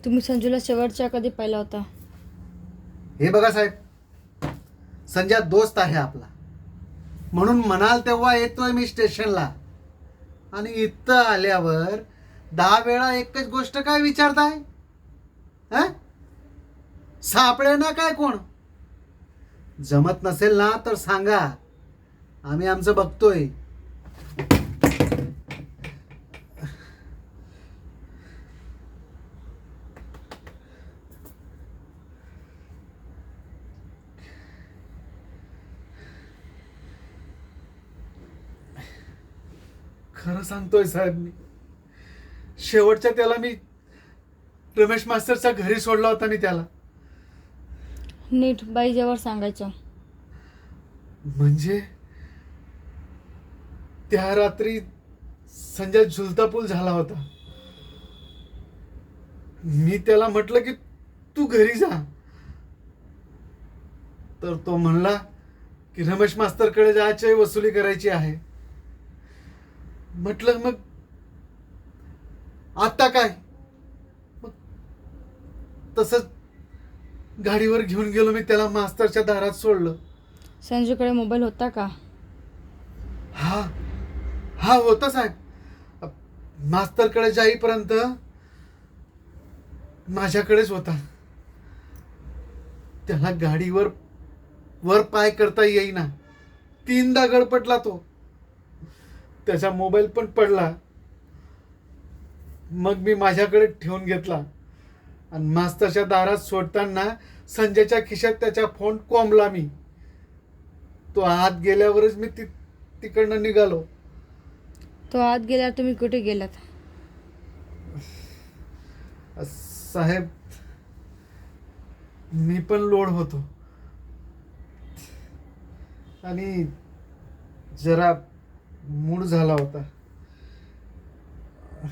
तुम्ही संजूला शेवटच्या कधी पाहिला होता? हे बघा साहेब, संजय दोस्त आहे आपला, म्हणून म्हणाल तेव्हा येतोय मी स्टेशनला. आणि इथं आल्यावर 10 वेळा एकच गोष्ट काय विचारताय? सापळे ना काय कोण? जमत नसेल ना तर सांगा, आम्ही आमचं बघतोय. खरं सांगतोय साहेब, मी शेवटच्या त्याला मी रमेश मास्तरच्या घरी सोडला होता. मी त्याला नीट बाईजवळ सांगायचं. म्हणजे त्या रात्री संजय झुलता पूल झाला होता. मी त्याला म्हटलं की तू घरी जा, तर तो म्हणला की रमेश मास्तरकडे जायची, वसुली करायची आहे. म्हटलं मग आता काय? मग तसंच गाडीवर घेऊन गेलो, मी त्याला मास्तरच्या दारात सोडलं. संजूकडे मोबाईल होता का? हा हा होता साहेब. मास्तरकडे जाईपर्यंत माझ्याकडेच होता. त्याला गाडीवर वर पाय करता येईना, 3दा गडपटला तो. त्याचा मोबाईल पण पडला. मग मी माझ्याकडे ठेवून घेतला आणि मास्तरच्या दारात सोडताना संजयच्या खिशात त्याचा फोन कोंबला. मी तो आत गेल्यावरच मी तिकडनं निघालो. तो आत गेल्यावर तुम्ही कुठे गेलात? साहेब, मी पण लोड होतो आणि जरा मूड झाला होता.